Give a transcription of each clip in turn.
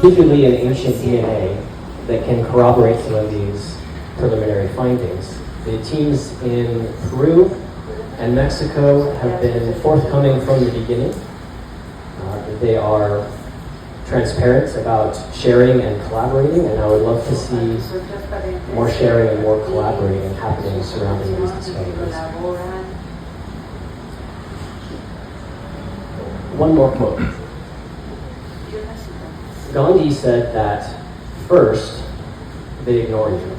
particularly in ancient DNA, that can corroborate some of these preliminary findings. The teams in Peru and Mexico have been forthcoming from the beginning. They are transparent about sharing and collaborating, and I would love to see more sharing and more collaborating happening surrounding these discoveries. One more quote. Gandhi said that first they ignore you,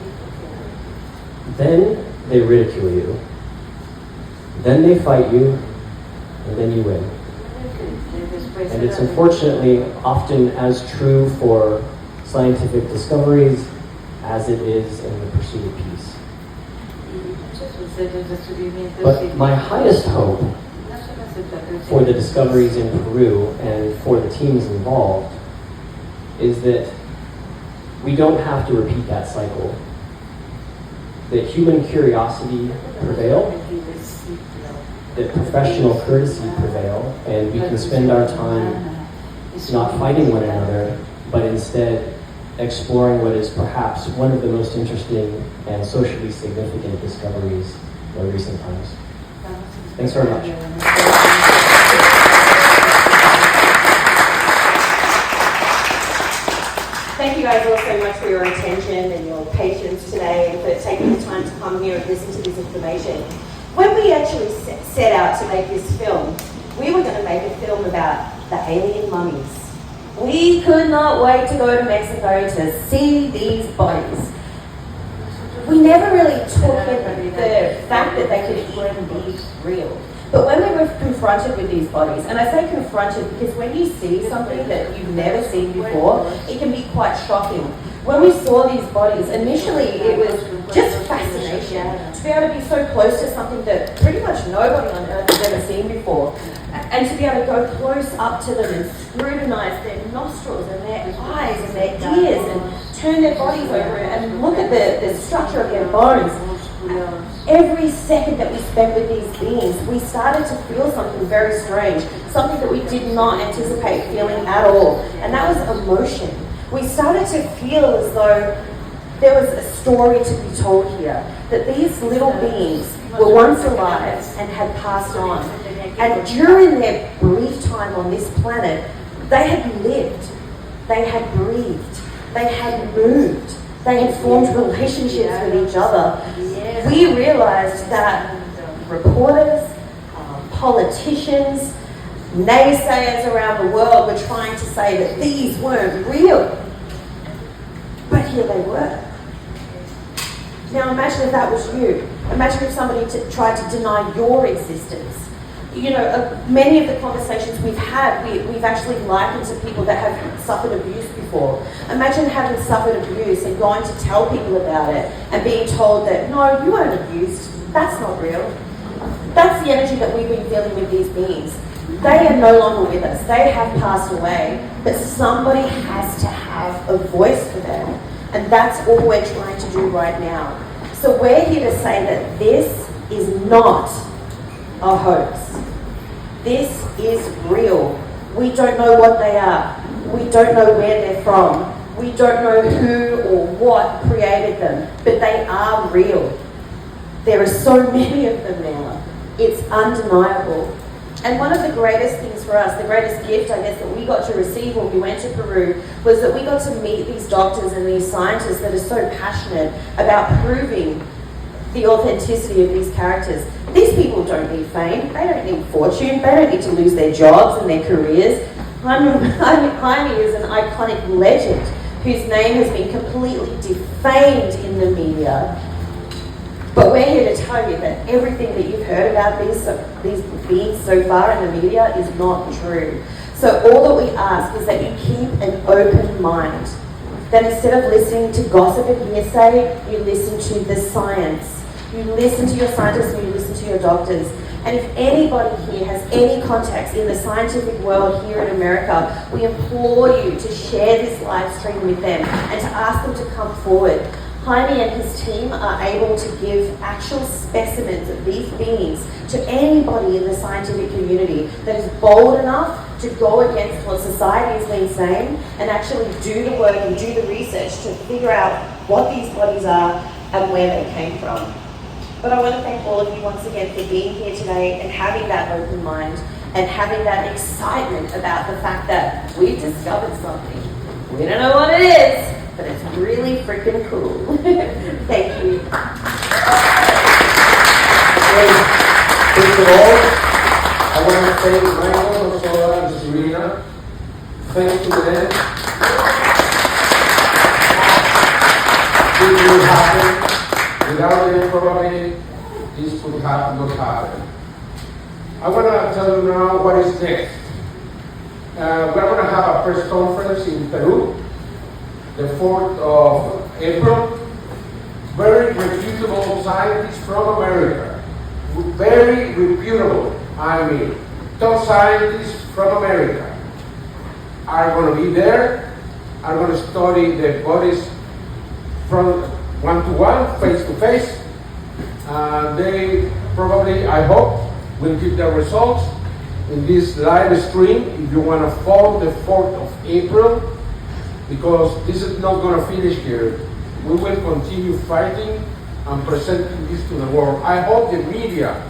then they ridicule you, then they fight you, and then you win. And it's unfortunately often as true for scientific discoveries as it is in the pursuit of peace. But my highest hope for the discoveries in Peru and for the teams involved is that we don't have to repeat that cycle. That human curiosity prevail, that professional courtesy prevail, and we can spend our time not fighting one another, but instead exploring what is perhaps one of the most interesting and socially significant discoveries of recent times. Thanks very much. Thank you guys all so much for your attention and your patience today, and for taking the time to come here and listen to this information. When we actually set out to make this film, we were going to make a film about the alien mummies. We could not wait to go to Mexico to see these bodies. We never really took in the fact that they could even be real. But when we were confronted with these bodies, and I say confronted because when you see something that you've never seen before, it can be quite shocking. When we saw these bodies, initially it was just fascination to be able to be so close to something that pretty much nobody on earth has ever seen before. And to be able to go close up to them and scrutinize their nostrils and their eyes and their ears and turn their bodies over and look at the structure of their bones. Every second that we spent with these beings, we started to feel something very strange, something that we did not anticipate feeling at all, and that was emotion. We started to feel as though there was a story to be told here, that these little beings were once alive and had passed on, and during their brief time on this planet, they had lived, they had breathed, they had moved, they had formed relationships with each other. We realized that reporters, politicians, naysayers around the world were trying to say that these weren't real. But here they were. Now imagine if that was you. Imagine if somebody tried to deny your existence. You know, many of the conversations we've had, we've actually likened to people that have suffered abuse before. Imagine having suffered abuse and going to tell people about it and being told that, no, you weren't abused. That's not real. That's the energy that we've been feeling with these beings. They are no longer with us. They have passed away, but somebody has to have a voice for them. And that's all we're trying to do right now. So we're here to say that this is not a hoax. This is real. We don't know what they are. We don't know where they're from. We don't know who or what created them, but they are real. There are so many of them now. It's undeniable. And one of the greatest things for us, the greatest gift, I guess, that we got to receive when we went to Peru was that we got to meet these doctors and these scientists that are so passionate about proving the authenticity of these characters. These people don't need fame, they don't need fortune, they don't need to lose their jobs and their careers. Jaime is an iconic legend whose name has been completely defamed in the media. But we're here to tell you that everything that you've heard about these beings so far in the media is not true. So all that we ask is that you keep an open mind. That instead of listening to gossip and hearsay, you listen to the science. You listen to your scientists and you listen to your doctors. And if anybody here has any contacts in the scientific world here in America, we implore you to share this live stream with them and to ask them to come forward. Jaime and his team are able to give actual specimens of these beings to anybody in the scientific community that is bold enough to go against what society has been saying and actually do the work and do the research to figure out what these bodies are and where they came from. But I want to thank all of you once again for being here today and having that open mind and having that excitement about the fact that we've discovered something. We don't know what it is, but it's really freaking cool. Thank you. First of all, I want to thank Michael, Sola, and Serena. Thank you to them. This will happen. Without them, probably this would have not happened. I want to tell you now what is next. We're going to have a press conference in Peru, the 4th of April. Very reputable scientists from America. Very reputable, top scientists from America are going to be there, are going to study the bodies from one-to-one, face-to-face. They probably, I hope, will give their results in this live stream if you want to follow the 4th of April, because this is not going to finish here. We will continue fighting and presenting this to the world. I hope the media,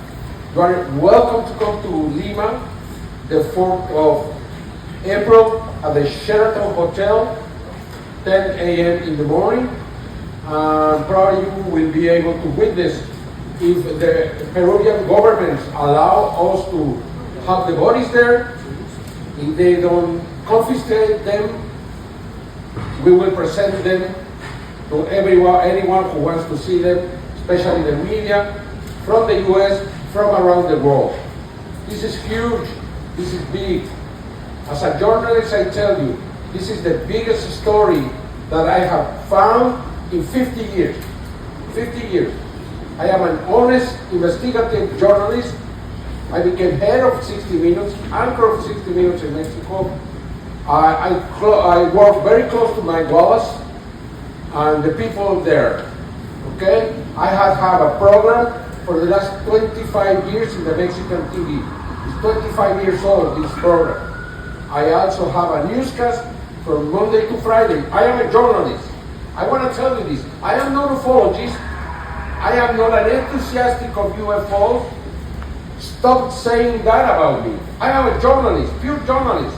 you are welcome to come to Lima the 4th of April at the Sheraton Hotel, 10 a.m. in the morning. Probably you will be able to witness if the Peruvian governments allow us to have the bodies there. If they don't confiscate them, we will present them to anyone who wants to see them, especially the media, from the US, from around the world. This is huge, this is big. As a journalist, I tell you, this is the biggest story that I have found in 50 years. 50 years. I am an honest, investigative journalist. I became head of 60 Minutes, anchor of 60 Minutes in Mexico. I work very close to Mike Wallace and the people there, okay? I have had a program for the last 25 years in the Mexican TV. It's 25 years old, this program. I also have a newscast from Monday to Friday. I am a journalist. I want to tell you this. I am not a ufologist. I am not an enthusiastic of UFOs. Stop saying that about me. I am a journalist, pure journalist.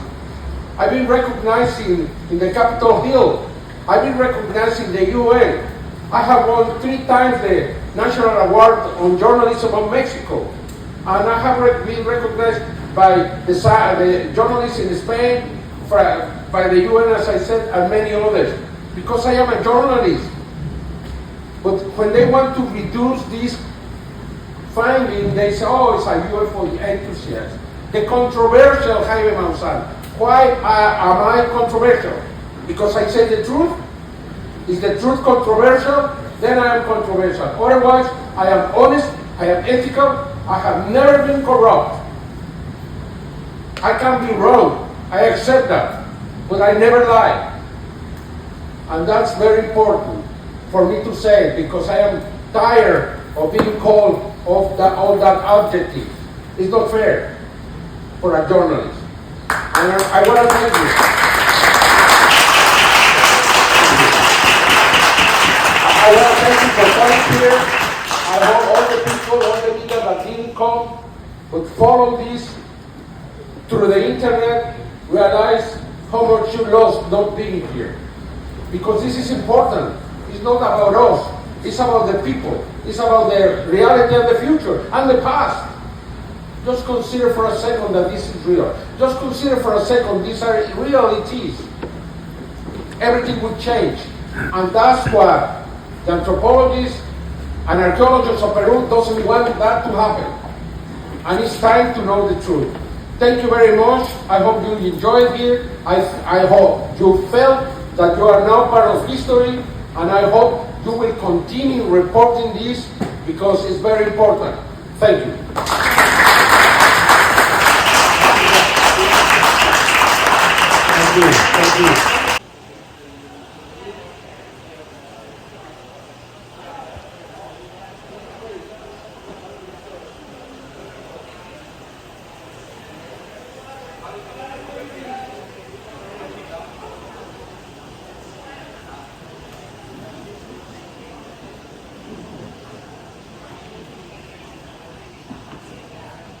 I've been recognized in the Capitol Hill. I've been recognized in the UN. I have won 3 times the National Award on Journalism of Mexico. And I have been recognized by the journalists in Spain, by the UN, as I said, and many others. Because I am a journalist. But when they want to reduce this finding, they say, oh, it's a UFO enthusiast. The controversial Jaime Maussan. Why am I controversial? Because I say the truth? Is the truth controversial? Then I am controversial. Otherwise, I am honest, I am ethical, I have never been corrupt. I can be wrong, I accept that, but I never lie. And that's very important for me to say, because I am tired of being called all that adjective. It's not fair for a journalist. And I want to thank you. I want to thank you for coming here. I hope all the people, all the media that didn't come, would follow this through the internet, realize how much you lost not being here. Because this is important. It's not about us. It's about the people. It's about the reality of the future and the past. Just consider for a second that this is real. Just consider for a second these are realities. Everything would change. And that's what the anthropologists and archaeologists of Peru doesn't want that to happen. And it's time to know the truth. Thank you very much. I hope you enjoyed here. I hope you felt that you are now part of history, and I hope you will continue reporting this because it's very important. Thank you. Thank you. Thank you.